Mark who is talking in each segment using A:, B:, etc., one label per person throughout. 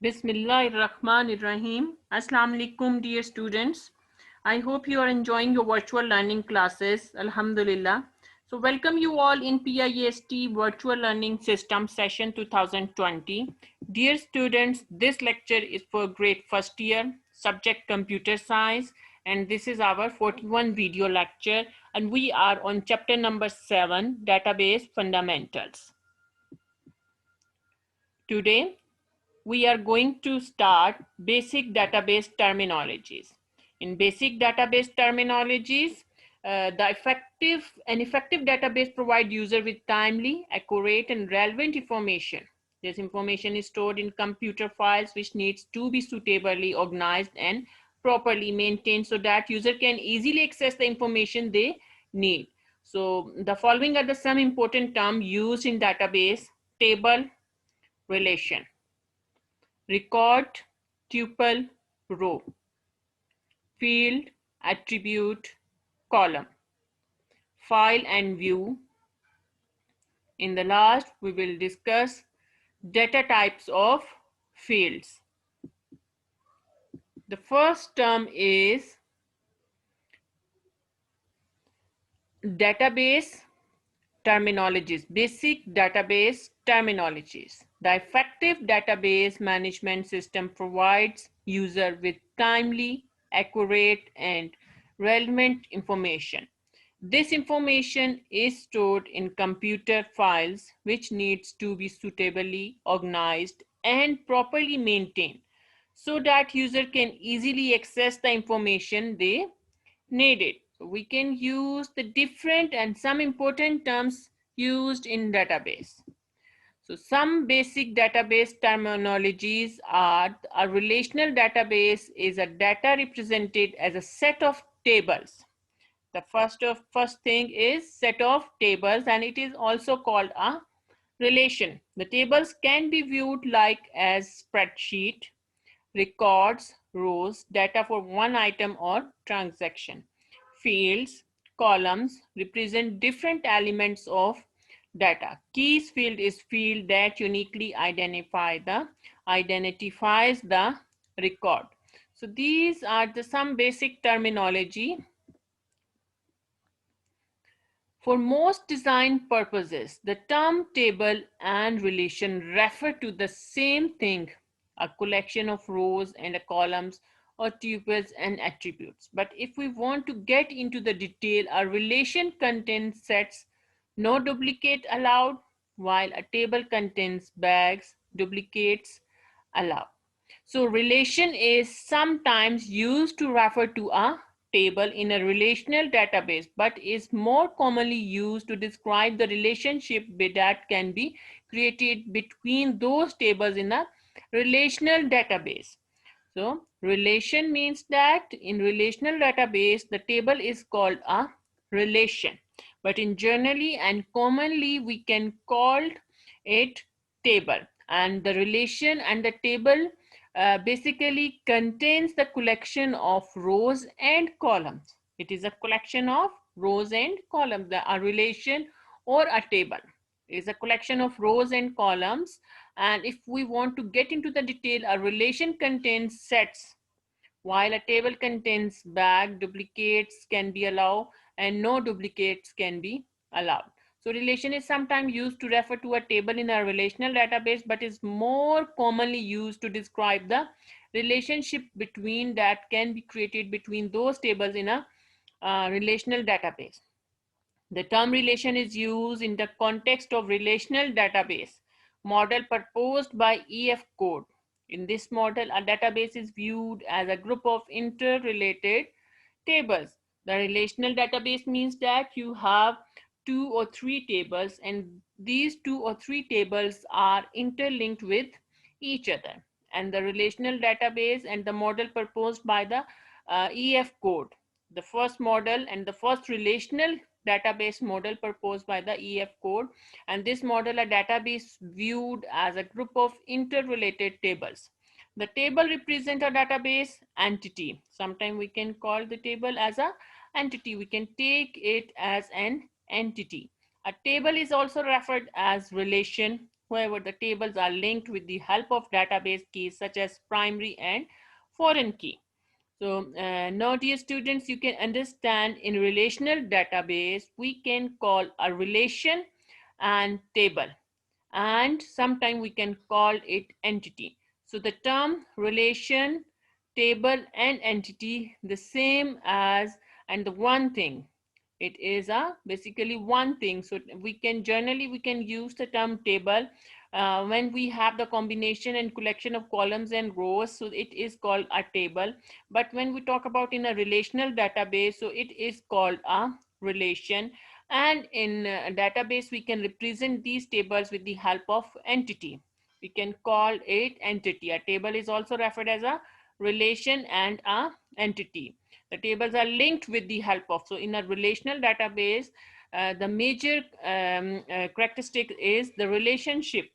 A: Bismillahirrahmanirrahim. Assalamu alaikum, dear students. I hope you are enjoying your virtual learning classes. Alhamdulillah. So welcome you all in PIST Virtual Learning System session 2020. Dear students, this lecture is for grade first year, subject computer science, and this is our 41 video lecture, and we are on chapter number 7, database fundamentals. Today we are going to start basic database terminologies. In basic database terminologies, an effective database provides user with timely, accurate, and relevant information. This information is stored in computer files which needs to be suitably organized and properly maintained so that user can easily access the information they need. So the following are the some important terms used in database: table, relation, record, tuple, row, field, attribute, column, file and view. In the last, we will discuss data types of fields. The first term is database terminologies, basic database terminologies. The effective database management system provides user with timely, accurate, and relevant information. This information is stored in computer files which needs to be suitably organized and properly maintained so that user can easily access the information they needed. We can use the different and some important terms used in database. So some basic database terminologies are: a relational database is a data represented as a set of tables. The first thing is set of tables, and it is also called a relation. The tables can be viewed like as spreadsheet, records, rows, data for one item or transaction. Fields, columns represent different elements of data. Keys field is field that uniquely identifies the record. So these are the some basic terminology. For most design purposes, the term table and relation refer to the same thing: a collection of rows and columns, or tuples and attributes. But if we want to get into the detail, a relation contains sets, no duplicate allowed, while a table contains bags, duplicates allowed. So relation is sometimes used to refer to a table in a relational database, but is more commonly used to describe the relationship that can be created between those tables in a relational database. So relation means that in relational database, the table is called a relation, but in generally and commonly we can call it table. And the relation and the table basically contains the collection of rows and columns. It is a collection of rows and columns. A relation or a table is a collection of rows and columns. And if we want to get into the detail, a relation contains sets, while a table contains bag, duplicates can be allowed and no duplicates can be allowed. So relation is sometimes used to refer to a table in a relational database, but is more commonly used to describe the relationship between that can be created between those tables in a relational database. The term relation is used in the context of relational database model proposed by EF Code. In this model, a database is viewed as a group of interrelated tables. The relational database means that you have 2 or 3 tables, and these 2 or 3 tables are interlinked with each other. And the relational database and the model proposed by the EF Code, the first model and the first relational database model proposed by the EF Code, and this model a database viewed as a group of interrelated tables. The table represents a database entity. Sometimes we can call the table as a entity. We can take it as an entity. A table is also referred as relation, However, the tables are linked with the help of database keys such as primary and foreign key. So now, dear students, you can understand in relational database, we can call a relation and table, and sometimes we can call it entity. So the term relation, table, and entity the same as and the one thing. It is a basically one thing. So we can generally we can use the term table when we have the combination and collection of columns and rows, so it is called a table. But when we talk about in a relational database, so it is called a relation. And in a database we can represent these tables with the help of entity. We can call it entity. A table is also referred as a relation and a entity. The tables are linked with the help of, so in a relational database, the major characteristic is the relationship.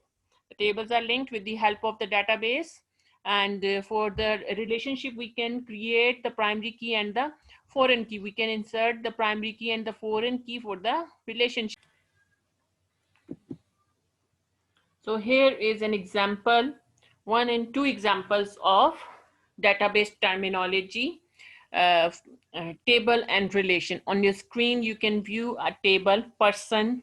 A: The tables are linked with the help of the database, and for the relationship we can create the primary key and the foreign key. We can insert the primary key and the foreign key for the relationship. So here is an example, one and two examples of database terminology, uh, table and relation. On your screen, you can view a table, person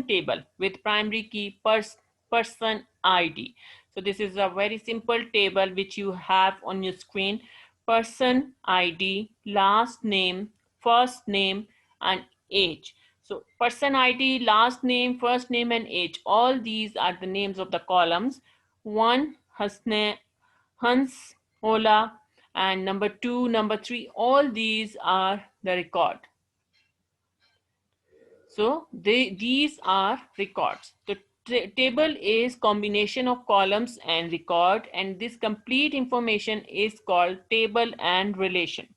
A: table with primary key person ID. So this is a very simple table which you have on your screen. Person ID, last name, first name, and age. So person ID, last name, first name, and age. All these are the names of the columns. One, Hasne, Hans, Ola, and number two, number three. All these are the record. So these are records. The table is combination of columns and record, and this complete information is called table and relation.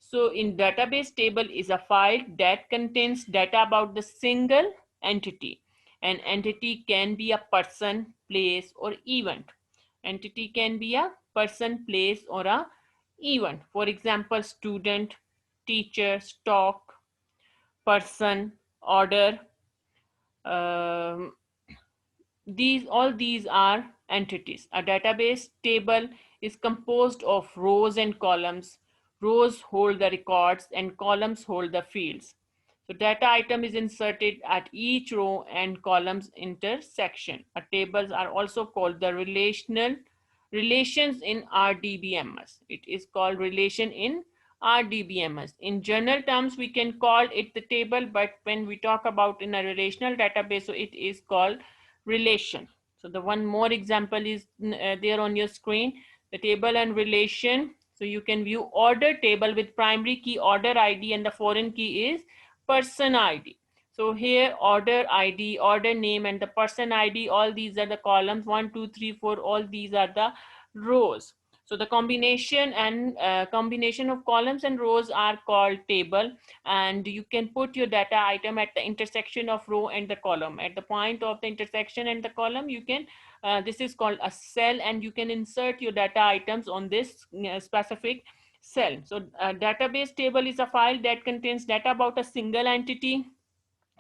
A: So in database, table is a file that contains data about the single entity. An entity can be a person, place, or event. Entity can be a person, place, or a event. For example, student, teacher, stock, person, order. Um, these are entities. A database table is composed of rows and columns. Rows hold the records and columns hold the fields. So data item is inserted at each row and columns intersection. A tables are also called the relations in RDBMS. It is called relation in RDBMS. In general terms, we can call it the table, but when we talk about in a relational database, so it is called relation. So the one more example is there on your screen, the table and relation. So you can view order table with primary key order ID and the foreign key is person ID. So here order ID, order name, and the person ID, all these are the columns, 1, 2, 3, 4, all these are the rows. So the combination of columns and rows are called table, and you can put your data item at the intersection of row and the column. At the point of the intersection and the column, you can this is called a cell, and you can insert your data items on this specific cell. So a database table is a file that contains data about a single entity.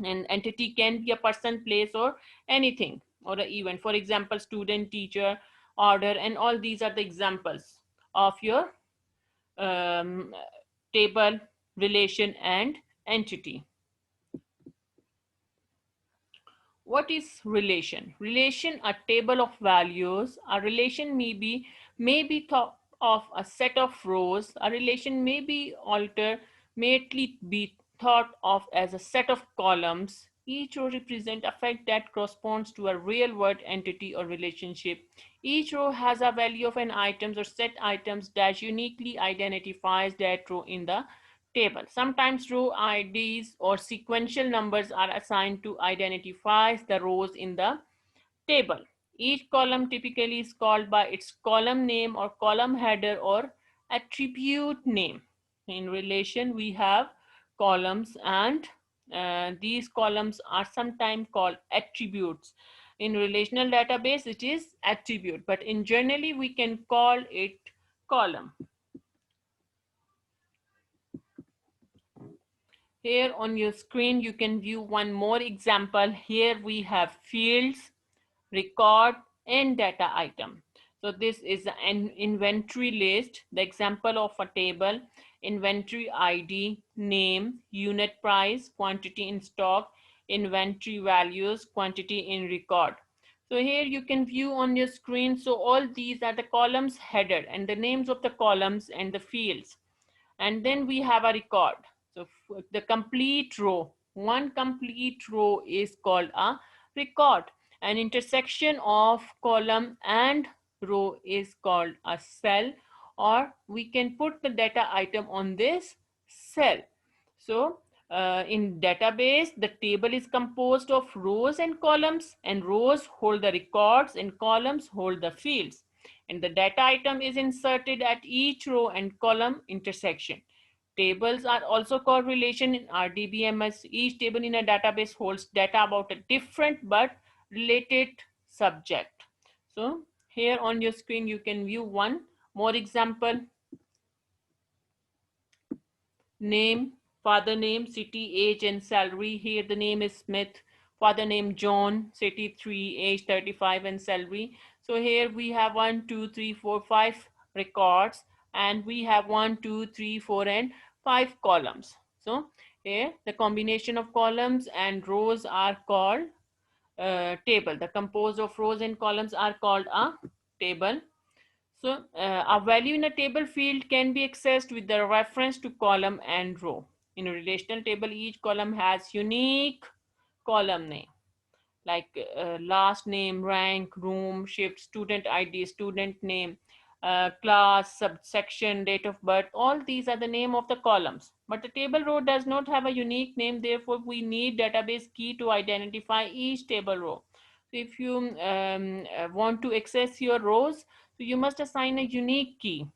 A: An entity can be a person, place, or anything, or an event. For example, student, teacher, order, and all these are the examples of your um, table, relation, and entity. What is relation? Relation, a table of values. A relation may be thought of a set of rows. A relation may be alternately be thought of as a set of columns. Each row represents a fact that corresponds to a real world entity or relationship. Each row has a value of an item or set items that uniquely identifies that row in the table. Sometimes row IDs or sequential numbers are assigned to identify the rows in the table. Each column typically is called by its column name or column header or attribute name. In relation, we have columns, and these columns are sometimes called attributes. In relational database, it is attribute, but in generally we can call it column. Here on your screen, you can view one more example. Here we have fields, record, and data item. So this is an inventory list, the example of a table: inventory ID, name, unit price, quantity in stock, inventory values, quantity in record. So here you can view on your screen. So all these are the columns headed and the names of the columns and the fields. And then we have a record. So the complete row, one complete row is called a record. An intersection of column and row is called a cell, or we can put the data item on this cell. So in database, the table is composed of rows and columns, and rows hold the records and columns hold the fields, and the data item is inserted at each row and column intersection. Tables are also called relation in RDBMS. Each table in a database holds data about a different but related subject. So here on your screen you can view one more example: name, father name, city, age, and salary. Here the name is Smith, father name John, city 3, age 35, and salary. So here we have 1, 2, 3, 4, 5 records, and we have 1, 2, 3, 4, and 5 columns. So here the combination of columns and rows are called table. The composed of rows and columns are called a table. So a value in a table field can be accessed with the reference to column and row. In a relational table, each column has unique column name, like last name, rank, room, shift, student ID, student name, class, subsection, date of birth. All these are the name of the columns. But the table row does not have a unique name. Therefore, we need database key to identify each table row. So if you want to access your rows, so you must assign a unique key,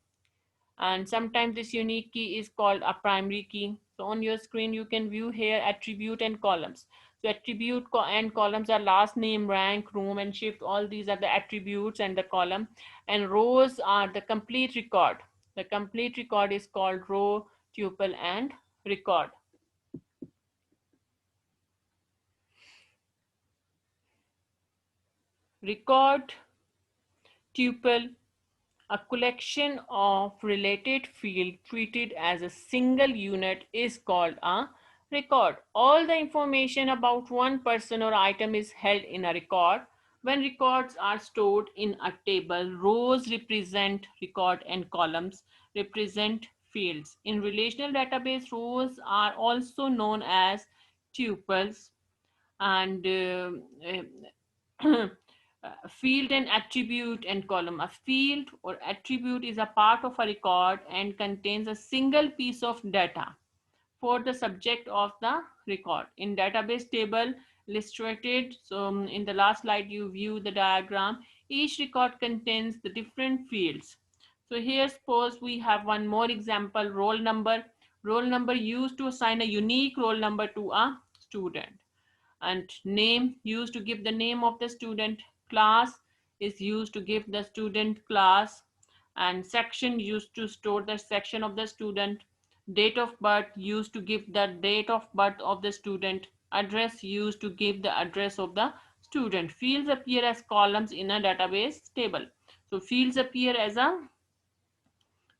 A: and sometimes this unique key is called a primary key. So on your screen you can view here attribute and columns. So attribute and columns are last name, rank, room, and shift. All these are the attributes and the column. And rows are the complete record. The complete record is called row, tuple, and record. Record, tuple, a collection of related fields treated as a single unit is called a record. All the information about one person or item is held in a record. When records are stored in a table, rows represent record and columns represent fields. In relational database, rows are also known as tuples, and field and attribute and column. A field or attribute is a part of a record and contains a single piece of data for the subject of the record. In database table illustrated, so in the last slide you view the diagram. Each record contains the different fields. So here suppose we have one more example: roll number. Roll number used to assign a unique roll number to a student, and name used to give the name of the student. Class is used to give the student class, and section used to store the section of the student. Date of birth used to give the date of birth of the student. Address used to give the address of the student. Fields appear as columns in a database table. So fields appear as a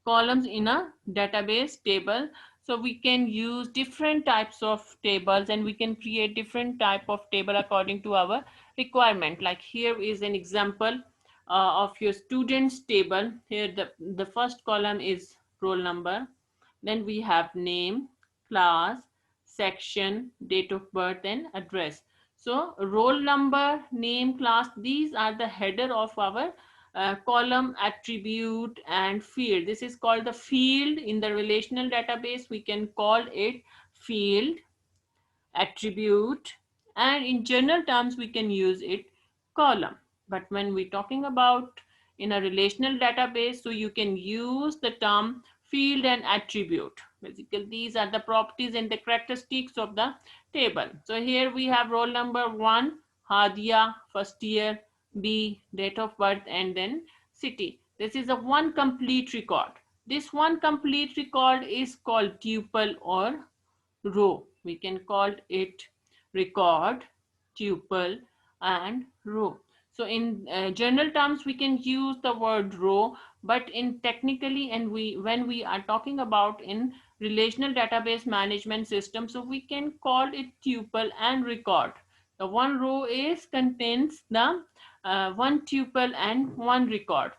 A: columns in a database table. So we can use different types of tables, and we can create different type of table according to our requirement. Like here is an example of your students table. Here the first column is roll number, then we have name, class, section, date of birth, and address. So roll number, name, class, these are the header of our column, attribute, and field. This is called the field. In the relational database we can call it field, attribute, and in general terms we can use it column. But when we're talking about in a relational database, so you can use the term field and attribute. Basically these are the properties and the characteristics of the table. So here we have roll number 1, Hadia, first year, B, date of birth, and then city. This is a one complete record. This one complete record is called tuple or row. We can call it record, tuple, and row. So in general terms, we can use the word row, but in technically, and when we are talking about in relational database management system, so we can call it tuple and record. The one row is contains the one tuple and one record.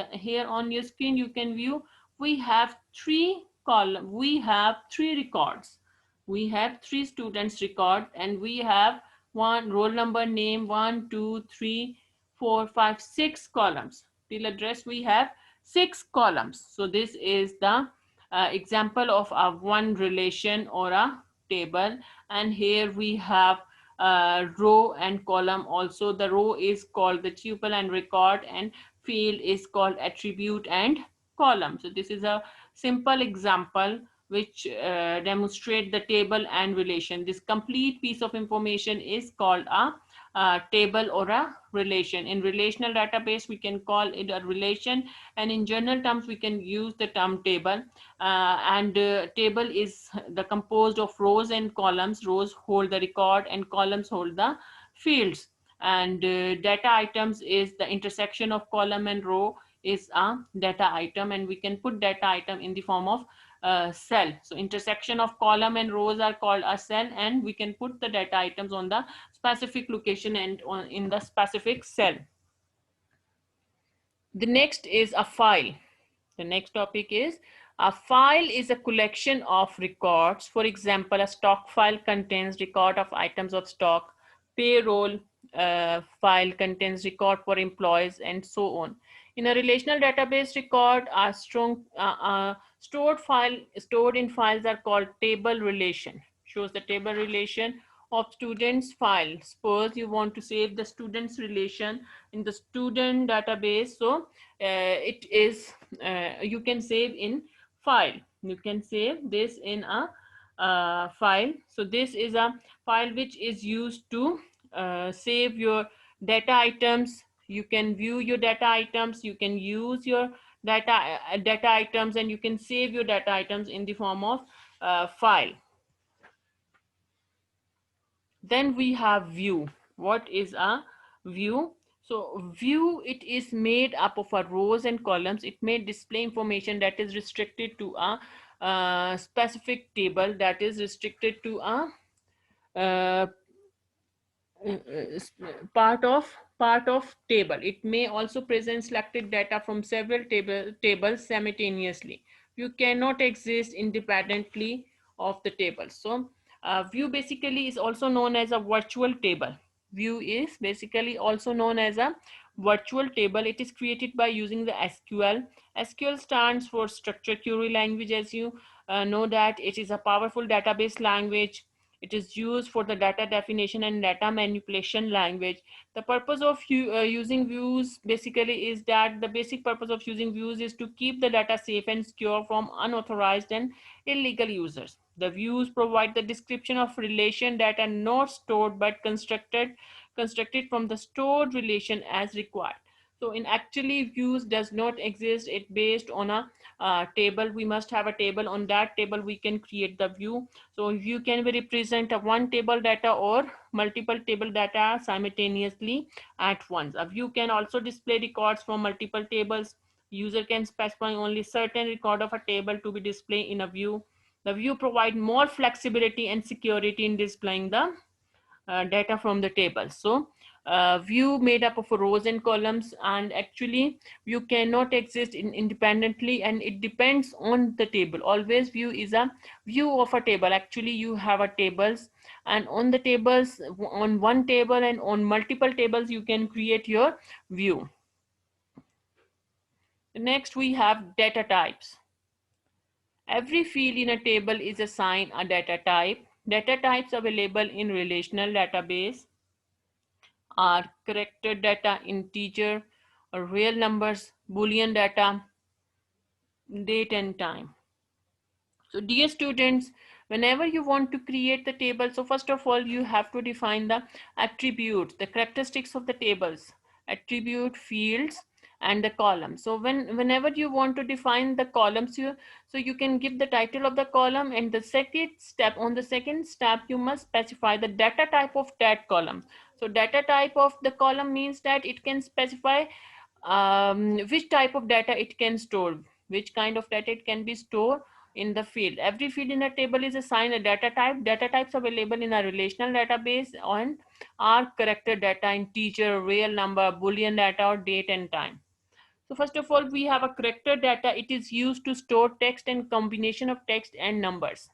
A: Here on your screen, you can view we have three column, we have three records. We have three students record, and we have one roll number, name, 1, 2, 3, 4, 5, 6 columns. Till address, we have 6 columns. So this is the example of a one relation or a table. And here we have row and column. Also the row is called the tuple and record, and field is called attribute and column. So this is a simple example which demonstrate the table and relation. This complete piece of information is called a table or a relation. In relational database, we can call it a relation, and in general terms, we can use the term table. And table is the composed of rows and columns. Rows hold the record, and columns hold the fields. And data items is the intersection of column and row is a data item, and we can put data item in the form of cell. So intersection of column and rows are called a cell, and we can put the data items on the specific location and in the specific cell. The next is a file. The next topic is a file is a collection of records. For example, a stock file contains record of items of stock. Payroll file contains record for employees, and so on. In a relational database, record are stored in files are called table relation. Shows the table relation of students file. Suppose you want to save the students relation in the student database. So it is you can save in file. You can save this in a file. So this is a file which is used to save your data items. You can view your data items, you can use your data items, and you can save your data items in the form of file. Then we have view. What is a view? So view, it is made up of a rows and columns. It may display information that is restricted to a specific table, that is restricted to a uh, part of table. It may also present selected data from several tables simultaneously. You cannot exist independently of the table. So view basically is also known as a virtual table. View is basically also known as a virtual table. It is created by using the SQL. SQL stands for structured query language. As you know that it is a powerful database language. It is used for the data definition and data manipulation language. The purpose of using views basically is that the basic purpose of using views is to keep the data safe and secure from unauthorized and illegal users. The views provide the description of relation that are not stored but constructed from the stored relation as required. So in actually views does not exist. It based on a table. We must have a table. On that table we can create the view. So view can be represent a one table data or multiple table data simultaneously at once. A view can also display records from multiple tables. User can specify only certain record of a table to be displayed in a view. The view provide more flexibility and security in displaying the data from the table. So view made up of rows and columns, and actually view cannot exist independently, and it depends on the table. Always view is a view of a table. Actually you have a tables, and on the tables, on one table and on multiple tables, you can create your view. Next we have data types. Every field in a table is assigned a data type. Data types available in relational database are character data, integer or real numbers, Boolean data, date and time. So dear students, whenever you want to create the table, so first of all you have to define the attributes, the characteristics of the tables. Attribute fields and the column. So whenever you want to define the columns, you can give the title of the column, and the second step you must specify the data type of that column. So data type of the column means that it can specify which type of data it can store, which kind of data it can be stored in the field. Every field in a table is assigned a data type. Data types available in a relational database and are character data, integer, real number, Boolean data, or date and time. So first of all, we have a character data. It is used to store text and combination of text and numbers.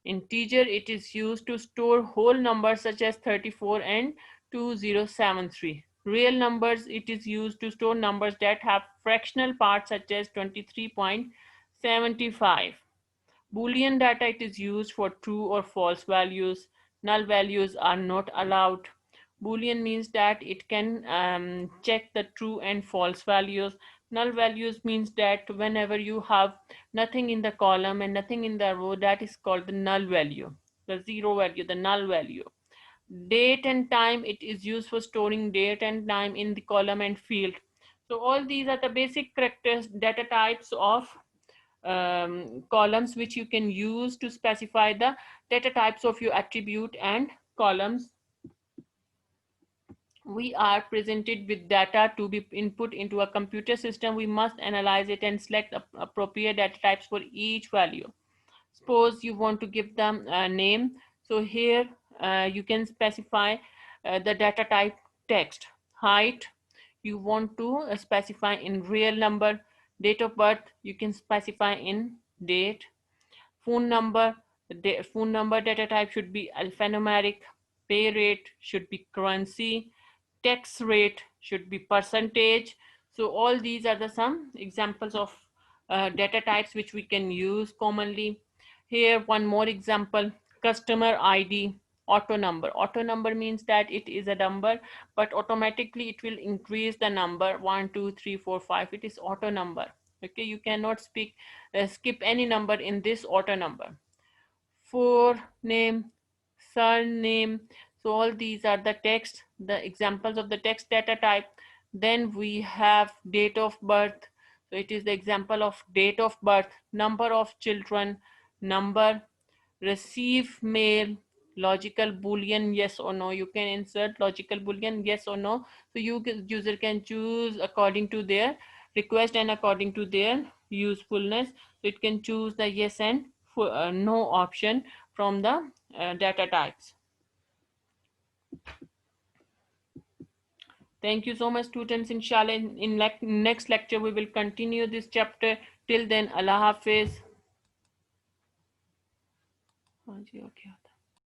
A: Integer, it is used to store whole numbers such as 34 and 2073. Real numbers, it is used to store numbers that have fractional parts such as 23.75. Boolean data, it is used for true or false values. Null values are not allowed. Boolean means that it can check the true and false values. Null values means that whenever you have nothing in the column and nothing in the row, that is called the null value, the zero value, the null value. Date and time, it is used for storing date and time in the column and field. So all these are the basic characters, data types of columns which you can use to specify the data types of your attribute and columns. We are presented with data to be input into a computer system. We must analyze it and select appropriate data types for each value. Suppose you want to give them a name. So here you can specify the data type text. Height, you want to specify in real number. Date of birth, you can specify in date. Phone number, the phone number data type should be alphanumeric. Pay rate should be currency. Tax rate should be percentage. So all these are the some examples of data types which we can use commonly. Here one more example: customer ID, auto number. Auto number means that it is a number, but automatically it will increase the number 1 2 3 4 5. It is auto number. Okay, you cannot skip any number in this auto number. Forename, surname. So all these are the text, the examples of the text data type. Then we have date of birth. So it is the example of date of birth. Number of children, number. Receive mail, logical boolean, yes or no. You can insert logical boolean, yes or no. So user can choose according to their request and according to their usefulness. So it can choose the yes and no option from the data types. Thank you so much, students. Inshallah, in next lecture we will continue this chapter. Till then, Allah Hafiz. हाँ जी, okay.